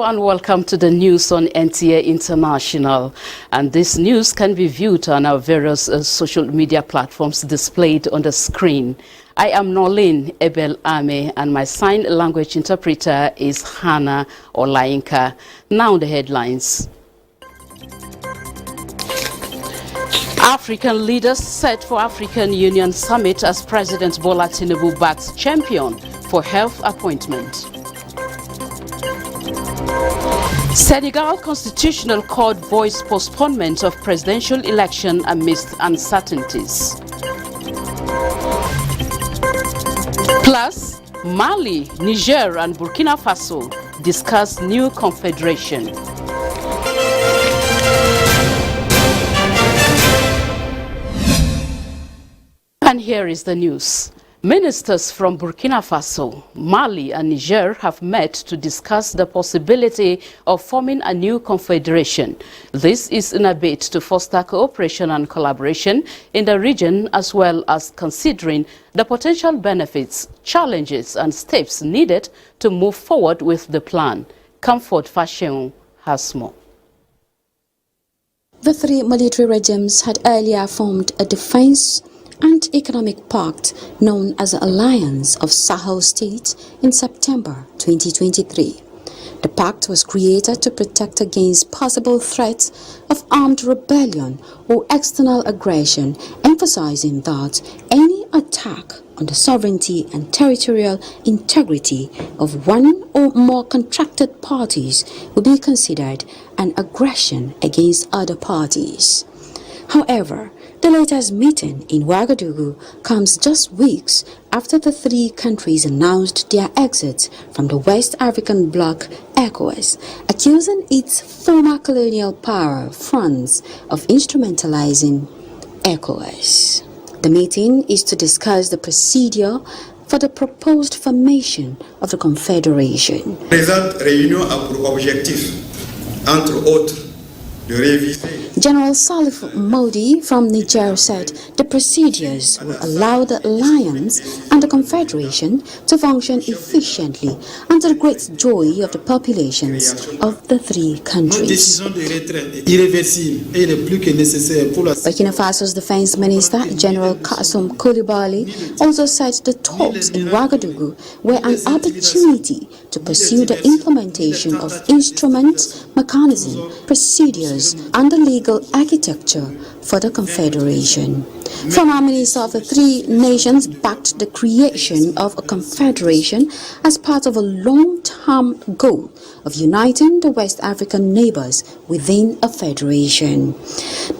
and welcome to the news on NTA International. And this news can be viewed on our various social media platforms displayed on the screen. I am Nolin Ebel Ame and my sign language interpreter is Hannah Olainka. Now the headlines. African leaders set for African Union Summit as President Bola Tinubu backs champion for health appointment. Senegal Constitutional Court voiced postponement of presidential election amidst uncertainties. Plus, Mali, Niger and Burkina Faso discuss new confederation. And here is the news. Ministers from Burkina Faso, Mali and Niger have met to discuss the possibility of forming a new confederation. This is in a bid to foster cooperation and collaboration in the region, as well as considering the potential benefits, challenges and steps needed to move forward with the plan. Comfort Fashion has more. The three military regimes had earlier formed a defense and economic pact known as the Alliance of Sahel States in September 2023. The pact was created to protect against possible threats of armed rebellion or external aggression, emphasizing that any attack on the sovereignty and territorial integrity of one or more contracted parties will be considered an aggression against other parties. However, the latest meeting in Ouagadougou comes just weeks after the three countries announced their exit from the West African bloc ECOWAS, accusing its former colonial power, France, of instrumentalizing ECOWAS. The meeting is to discuss the procedure for the proposed formation of the Confederation. Présente réunion a pour objectif, entre autres, General Salif Modi from Niger said the procedures will allow the alliance and the confederation to function efficiently and to the great joy of the populations of the three countries. Burkina Faso's defense minister, General Kassoum Coulibaly, also said the talks in Ouagadougou were an opportunity to pursue the implementation of instruments, mechanisms, procedures, and the legal architecture for the Confederation. Former Minister of the three nations backed the creation of a confederation as part of a long-term goal of uniting the West African neighbors within a federation.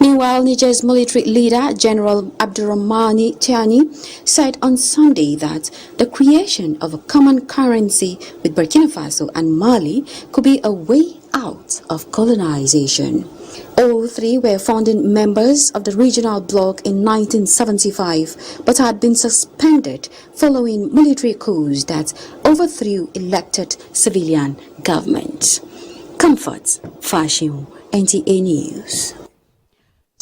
Meanwhile, Niger's military leader, General Abdurrahmani Tiani, said on Sunday that the creation of a common currency with Burkina Faso and Mali could be a way out of colonization. All three were founding members of the regional bloc in 1975, but had been suspended following military coups that overthrew elected civilian governments. Comfort Fashion, NTA News.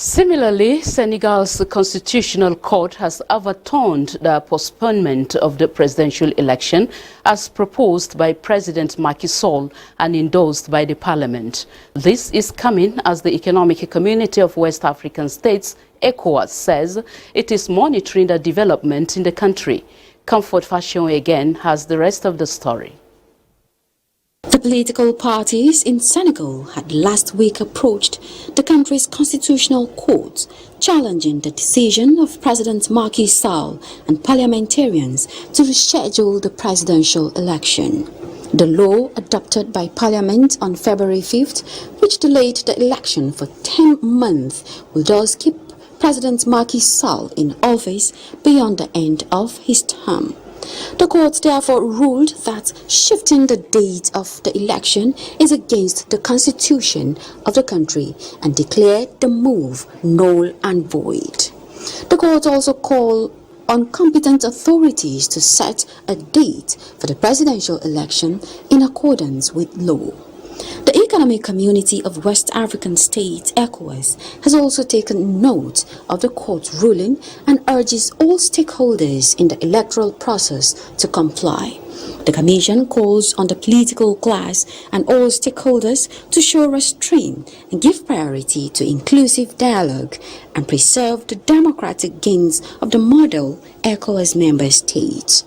Similarly, Senegal's Constitutional Court has overturned the postponement of the presidential election as proposed by President Macky Sall and endorsed by the parliament. This is coming as the Economic Community of West African States, ECOWAS, says it is monitoring the development in the country. Comfort Fashion again has the rest of the story. The political parties in Senegal had last week approached the country's constitutional court, challenging the decision of President Macky Sall and parliamentarians to reschedule the presidential election. The law adopted by Parliament on February 5th, which delayed the election for 10 months, will thus keep President Macky Sall in office beyond the end of his term. The court therefore ruled that shifting the date of the election is against the constitution of the country and declared the move null and void. The court also called on competent authorities to set a date for the presidential election in accordance with law. The Economic Community of West African States, ECOWAS, has also taken note of the court's ruling and urges all stakeholders in the electoral process to comply. The Commission calls on the political class and all stakeholders to show restraint and give priority to inclusive dialogue and preserve the democratic gains of the model ECOWAS member states.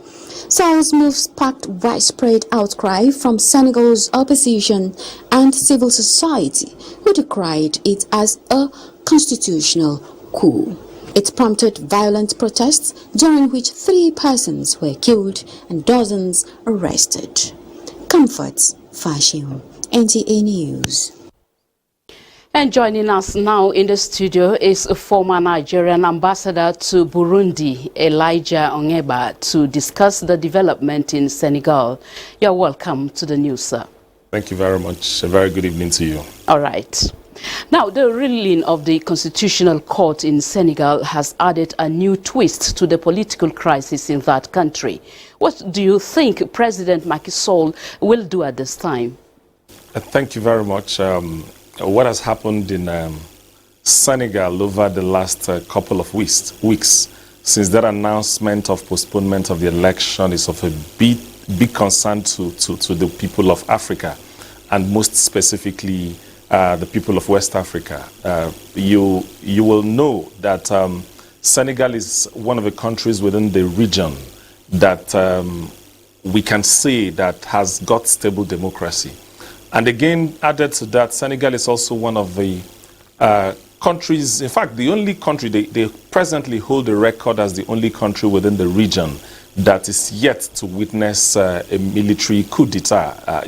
Sal's move sparked widespread outcry from Senegal's opposition and civil society, who decried it as a constitutional coup. It prompted violent protests, during which 3 persons were killed and dozens arrested. Comforts Fashion, NTA News. And joining us now in the studio is a former Nigerian ambassador to Burundi, Elijah Ongeba, to discuss the development in Senegal. You're welcome to the news, sir. Thank you very much. A very good evening to you. All right. Now, the ruling of the Constitutional Court in Senegal has added a new twist to the political crisis in that country. What do you think President Macky Sall will do at this time? Thank you very much. What has happened in Senegal over the last couple of weeks since that announcement of postponement of the election is of a big concern to the people of Africa, and most specifically the people of West Africa. You will know that Senegal is one of the countries within the region that we can say that has got stable democracy. And again, added to that, Senegal is also one of the countries, in fact, the only country, they presently hold the record as the only country within the region that is yet to witness a military coup d'etat,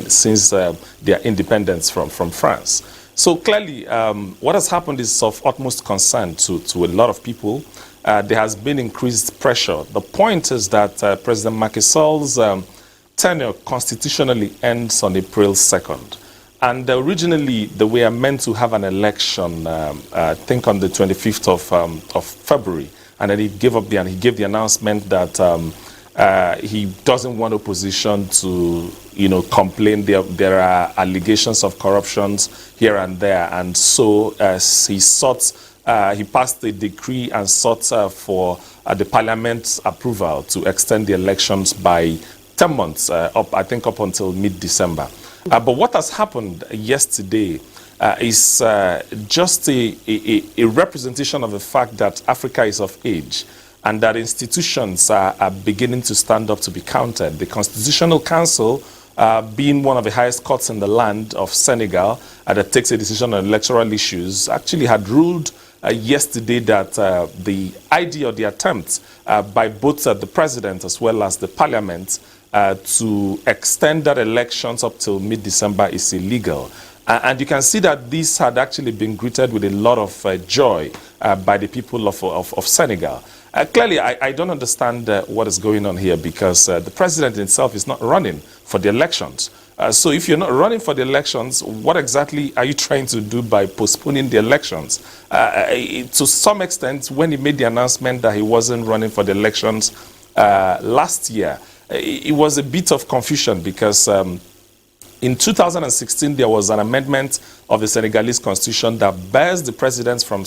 since their independence from France. So clearly, what has happened is of utmost concern to a lot of people. There has been increased pressure. The point is that President Macky Sall's tenure constitutionally ends on April 2nd. And originally, they were meant to have an election, I think on the 25th of February. And then he gave the announcement that he doesn't want opposition to, complain. There are allegations of corruptions here and there. And so he passed a decree and sought for the parliament's approval to extend the elections by 10 months, up until mid-December. But what has happened yesterday is just a representation of the fact that Africa is of age and that institutions are beginning to stand up to be counted. The Constitutional Council, being one of the highest courts in the land of Senegal that takes a decision on electoral issues, actually had ruled yesterday that the idea or the attempt by both the president as well as the parliament to extend that elections up till mid-December is illegal. And you can see that this had actually been greeted with a lot of joy by the people of Senegal. Clearly, I don't understand what is going on here, because the president himself is not running for the elections. So if you're not running for the elections, what exactly are you trying to do by postponing the elections? To some extent, when he made the announcement that he wasn't running for the elections last year, it was a bit of confusion, because in 2016 there was an amendment of the Senegalese constitution that bars the presidents for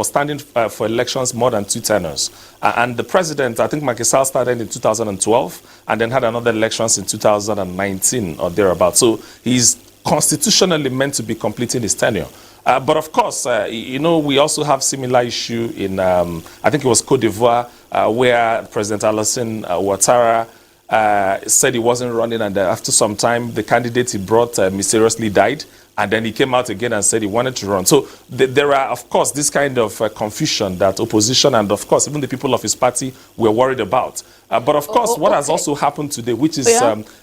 standing for elections more than 2 tenures. And the president, I think Macky Sall, started in 2012 and then had another elections in 2019 or thereabouts. So he's constitutionally meant to be completing his tenure. But of course, we also have similar issue in, I think it was Côte d'Ivoire, where President Alassane Ouattara said he wasn't running, and after some time, the candidate he brought mysteriously died, and then he came out again and said he wanted to run. So there are, of course, this kind of confusion that opposition and, of course, even the people of his party were worried about. But, of course, what has also happened today, which is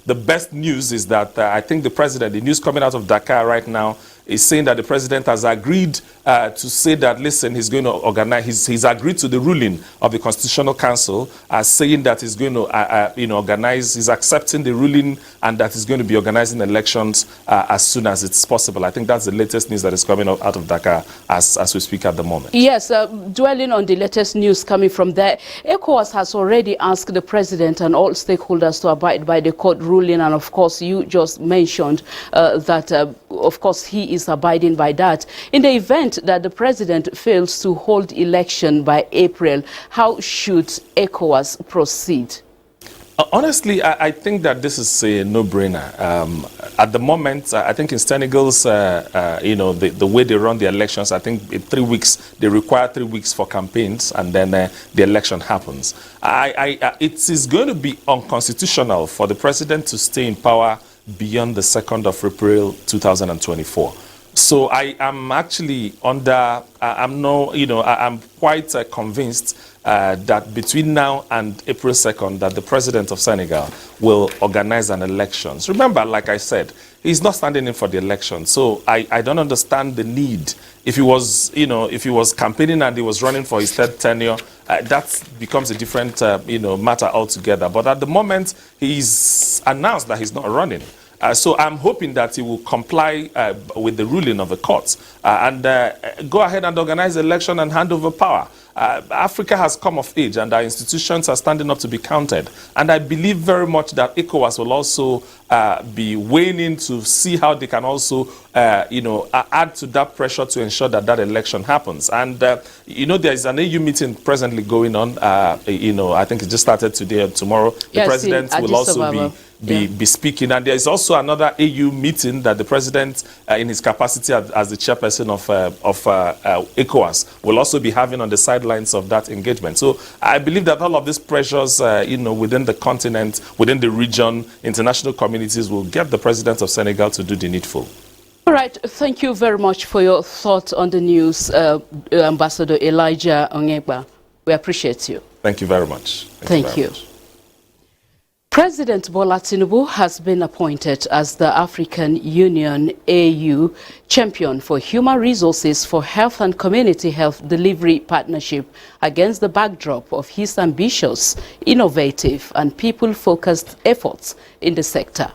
the best news, is that I think the president, the news coming out of Dakar right now, is saying that the president has agreed to say that, listen, he's going to organize, he's agreed to the ruling of the Constitutional Council, saying that he's going to organize, he's accepting the ruling, and that he's going to be organizing elections as soon as it's possible. I think that's the latest news that is coming out of Dakar as we speak at the moment. Yes, dwelling on the latest news coming from there, ECOWAS has already asked the president and all stakeholders to abide by the court ruling, and of course you just mentioned that of course he is abiding by that. In the event that the president fails to hold election by April, how should ECOWAS proceed? Honestly, I think that this is a no-brainer. At the moment, I think in Senegal's, the way they run the elections, I think in 3 weeks, they require 3 weeks for campaigns, and then the election happens. It is going to be unconstitutional for the president to stay in power beyond the 2nd of April 2024. So I am actually I'm quite convinced that between now and April 2nd, that the president of Senegal will organize an election. So remember, like I said, he's not standing in for the election. So I don't understand the need. If he was, if he was campaigning and he was running for his third tenure, that becomes a different, matter altogether. But at the moment, he's announced that he's not running. So I'm hoping that he will comply with the ruling of the courts and go ahead and organize the election and hand over power. Africa has come of age and our institutions are standing up to be counted. And I believe very much that ECOWAS will also be weighing in to see how they can also, add to that pressure to ensure that that election happens. And, there is an AU meeting presently going on. I think it just started today or tomorrow. The president will also be speaking. And there is also another AU meeting that the president, in his capacity as the chairperson of ECOWAS, will also be having on the sidelines of that engagement. So I believe that all of these pressures, within the continent, within the region, international communities will get the president of Senegal to do the needful. All right. Thank you very much for your thoughts on the news, Ambassador Elijah Onyegba. We appreciate you. Thank you very much. Thank you. President Bola Tinubu has been appointed as the African Union AU champion for human resources for health and community health delivery partnership against the backdrop of his ambitious, innovative and people-focused efforts in the sector.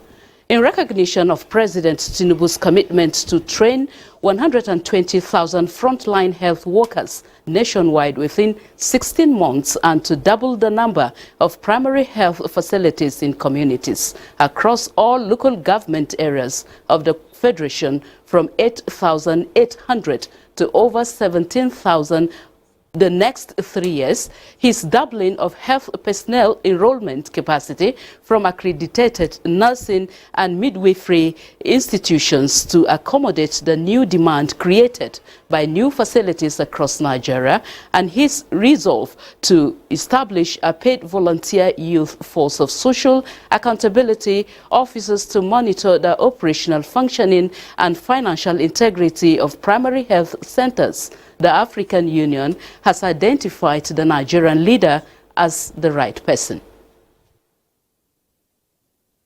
In recognition of President Tinubu's commitment to train 120,000 frontline health workers nationwide within 16 months and to double the number of primary health facilities in communities across all local government areas of the Federation from 8,800 to over 17,000 the next 3 years, his doubling of health personnel enrollment capacity from accredited nursing and midwifery institutions to accommodate the new demand created by new facilities across Nigeria, and his resolve to establish a paid volunteer youth force of social accountability officers to monitor the operational functioning and financial integrity of primary health centers. The African Union has identified the Nigerian leader as the right person.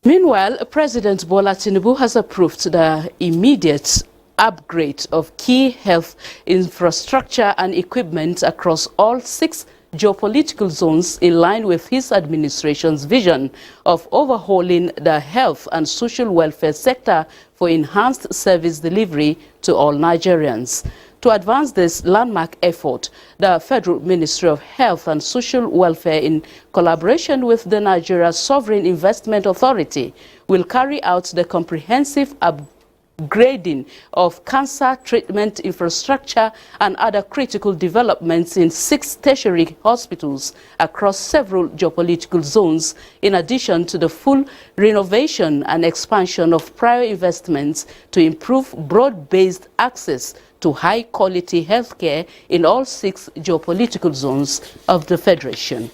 Meanwhile, President Bola Tinubu has approved the immediate upgrade of key health infrastructure and equipment across all 6 geopolitical zones in line with his administration's vision of overhauling the health and social welfare sector for enhanced service delivery to all Nigerians. To advance this landmark effort, the Federal Ministry of Health and Social Welfare, in collaboration with the Nigeria Sovereign Investment Authority, will carry out the comprehensive upgrading of cancer treatment infrastructure and other critical developments in 6 tertiary hospitals across several geopolitical zones, in addition to the full renovation and expansion of prior investments to improve broad-based access to high-quality healthcare in all 6 geopolitical zones of the Federation.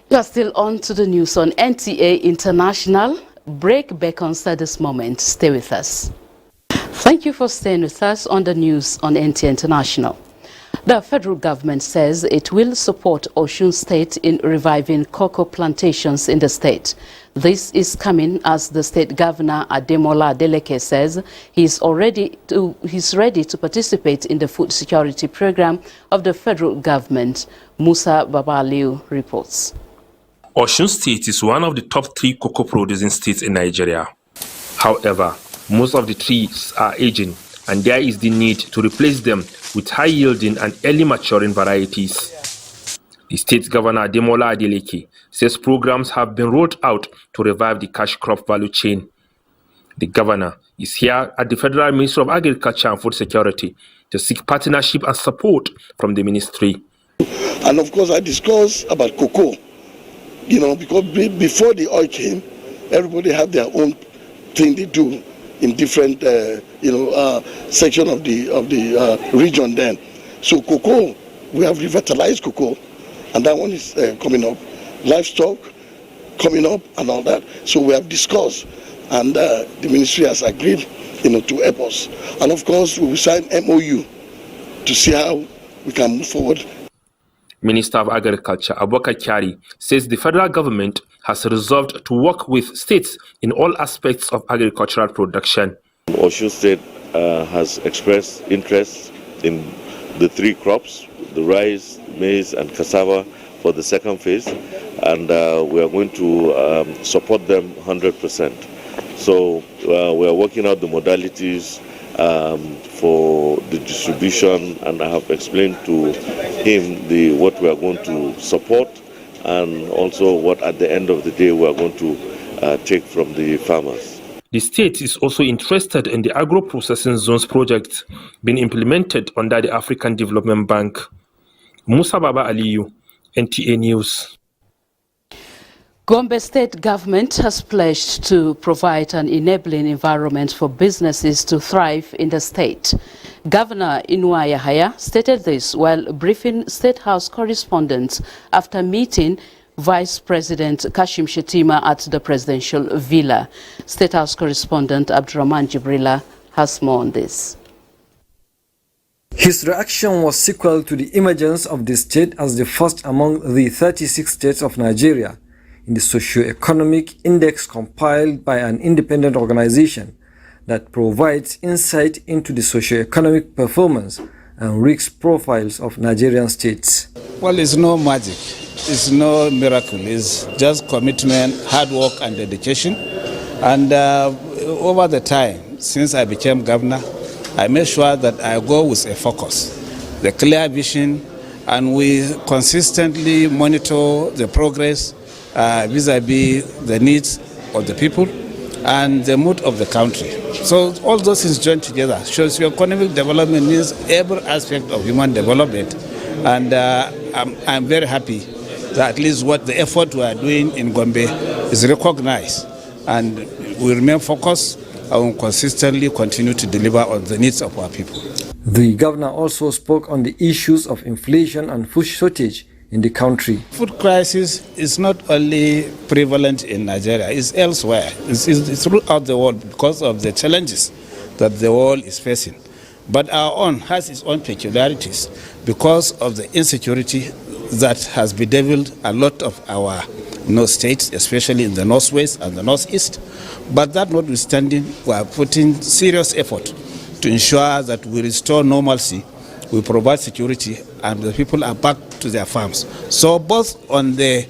You are still on to the news on NTA International. Break beckons at this moment. Stay with us. Thank you for staying with us on the news on NTA International. The federal government says it will support Osun State in reviving cocoa plantations in the state. This is coming as the state governor Ademola Adeleke says he's ready to participate in the food security program of the federal government. Musa Babaliu reports. Osun State is one of the top 3 cocoa producing states in Nigeria. However, most of the trees are aging, and there is the need to replace them with high-yielding and early maturing varieties. The state governor Ademola Adeleke says programs have been rolled out to revive the cash crop value chain. The governor is here at the Federal Ministry of Agriculture and Food Security to seek partnership and support from the ministry. And of course, I discussed about cocoa, because before the oil came, everybody had their own thing they do in different, section of the region then. So cocoa, we have revitalized cocoa, and that one is coming up. Livestock coming up and all that. So we have discussed, and the ministry has agreed, to help us. And of course, we will sign MOU to see how we can move forward. Minister of Agriculture Abuja says the federal government has resolved to work with states in all aspects of agricultural production. Osun State has expressed interest in the three crops, the rice, maize and cassava for the second phase, and we are going to support them 100%. So we are working out the modalities for the distribution, and I have explained to him what we are going to support and also what at the end of the day we are going to take from the farmers. The state is also interested in the agro-processing zones project being implemented under the African Development Bank. Musa Baba Aliyu, NTA News. Gombe State government has pledged to provide an enabling environment for businesses to thrive in the state. Governor Inuwa Yahaya stated this while briefing State House correspondents after meeting Vice President Kashim Shettima at the presidential villa. State House correspondent Abdurrahman Jibrila has more on this. His reaction was sequel to the emergence of the state as the first among the 36 states of Nigeria in the socio-economic index compiled by an independent organization that provides insight into the socio-economic performance and risk profiles of Nigerian states. Well, it's no magic, it's no miracle, it's just commitment, hard work and dedication. And over the time, since I became governor, I made sure that I go with a focus, the clear vision, and we consistently monitor the progress vis-a-vis the needs of the people and the mood of the country. So all those things joined together shows your economic development means every aspect of human development. And I'm very happy that at least what the effort we are doing in Gombe is recognized, and we remain focused and will consistently continue to deliver on the needs of our people. The governor also spoke on the issues of inflation and food shortage in the country. Food crisis is not only prevalent in Nigeria, it's elsewhere. It's throughout the world because of the challenges that the world is facing. But our own has its own peculiarities because of the insecurity that has bedeviled a lot of our states, especially in the northwest and the northeast. But that notwithstanding, we are putting serious effort to ensure that we restore normalcy, we provide security, and the people are back to their farms. So both on the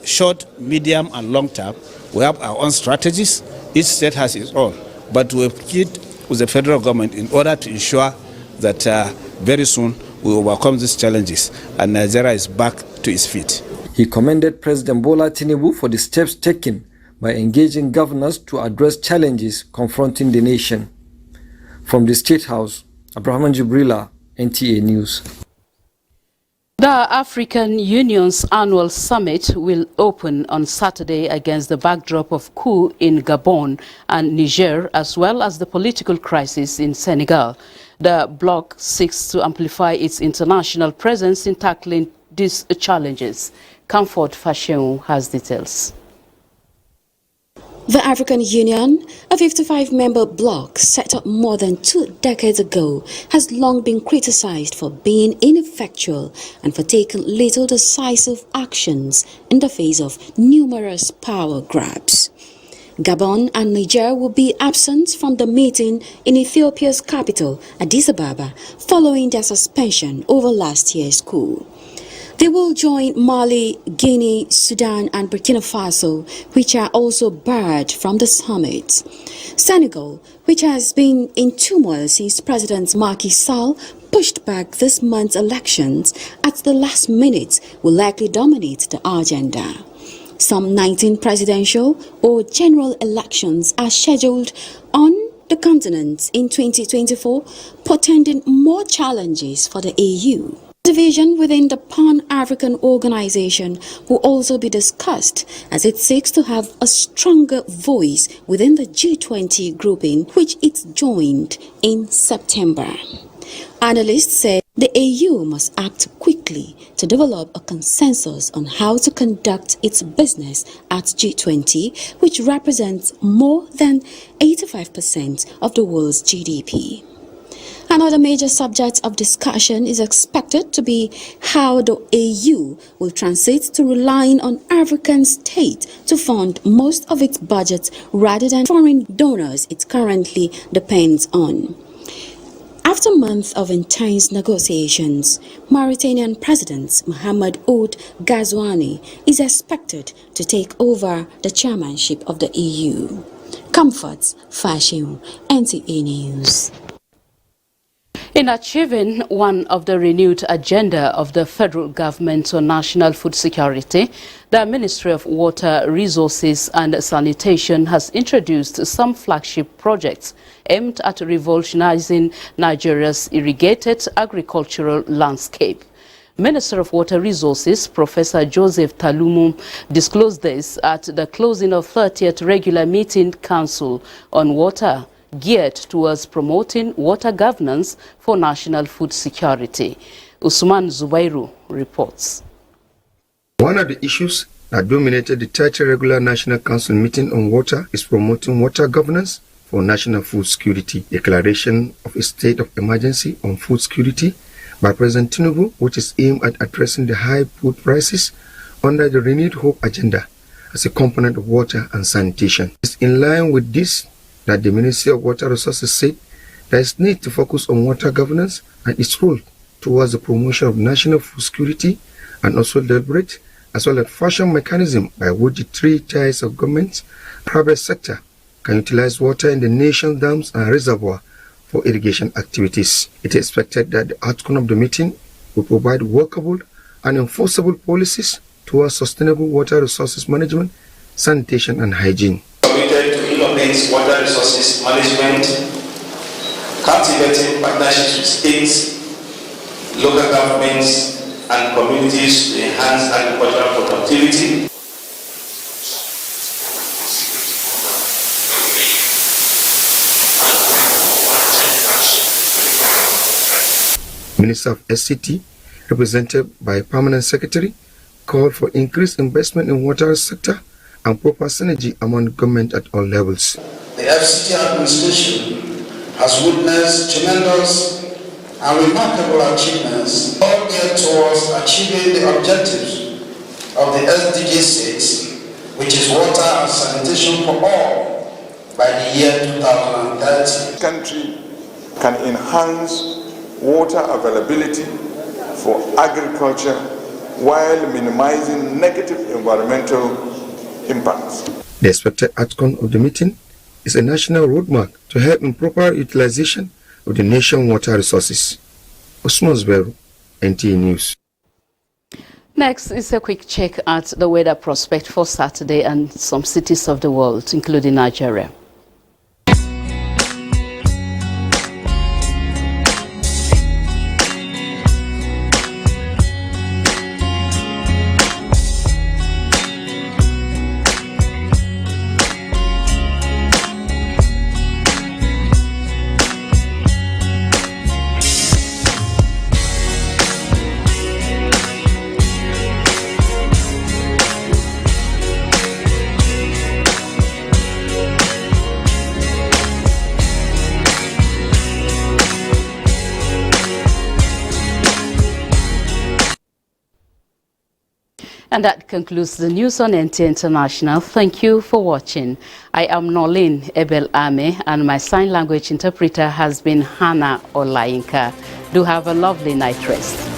short, medium, and long term, we have our own strategies. Each state has its own, but we work with the federal government in order to ensure that very soon we overcome these challenges and Nigeria is back to its feet. He commended President Bola Tinubu for the steps taken by engaging governors to address challenges confronting the nation. From the State House, Abraham Jibrila, NTA News. The African Union's annual summit will open on Saturday against the backdrop of coup in Gabon and Niger, as well as the political crisis in Senegal. The bloc seeks to amplify its international presence in tackling these challenges. Comfort Fashion has details. The African Union, a 55-member bloc set up more than 2 decades ago, has long been criticized for being ineffectual and for taking little decisive actions in the face of numerous power grabs. Gabon and Niger will be absent from the meeting in Ethiopia's capital, Addis Ababa, following their suspension over last year's coup. They will join Mali, Guinea, Sudan and Burkina Faso, which are also barred from the summit. Senegal, which has been in turmoil since President Macky Sall pushed back this month's elections at the last minute, will likely dominate the agenda. Some 19 presidential or general elections are scheduled on the continent in 2024, portending more challenges for the AU. Division within the Pan-African organization will also be discussed as it seeks to have a stronger voice within the G20 grouping, which it joined in September. Analysts said the AU must act quickly to develop a consensus on how to conduct its business at G20, which represents more than 85% of the world's GDP. Another major subject of discussion is expected to be how the AU will transit to relying on African states to fund most of its budget rather than foreign donors it currently depends on. After months of intense negotiations, Mauritanian President Mohamed Ould Ghazouani is expected to take over the chairmanship of the EU. Comforts, Fashion, NTA News. In achieving one of the renewed agenda of the federal government on national food security, the Ministry of Water, Resources and Sanitation has introduced some flagship projects aimed at revolutionizing Nigeria's irrigated agricultural landscape. Minister of Water Resources, Professor Joseph Talumu, disclosed this at the closing of 30th Regular Meeting Council on Water, geared towards promoting water governance for national food security. Usman Zubairu reports. One of the issues that dominated the 30th Regular National Council meeting on water is promoting water governance for national food security. Declaration of a state of emergency on food security by President Tinubu, which is aimed at addressing the high food prices under the Renewed Hope agenda as a component of water and sanitation. It's in line with this that the Ministry of Water Resources said there is need to focus on water governance and its role towards the promotion of national food security, and also deliberate as well as fashion mechanism by which the three tiers of government, private sector can utilize water in the nation's dams and reservoir for irrigation activities. It is expected that the outcome of the meeting will provide workable and enforceable policies towards sustainable water resources management, sanitation and hygiene. Water resources management, cultivating partnerships with states, local governments, and communities to enhance agricultural productivity. Minister of SCT, represented by Permanent Secretary, called for increased investment in water sector and proper synergy among government at all levels. The FCT administration has witnessed tremendous and remarkable achievements, all geared towards achieving the objectives of the SDG 6, which is water and sanitation for all, by the year 2030. The country can enhance water availability for agriculture while minimizing negative environmental impacts. The expected outcome of the meeting is a national roadmap to help in proper utilization of the nation's water resources. Osun State, NTA News. Next is a quick check at the weather prospect for Saturday and some cities of the world, including Nigeria. And that concludes the news on NTA International. Thank you for watching. I am Nolin Ebel Ame, and my sign language interpreter has been Hannah Olainka. Do have a lovely night rest.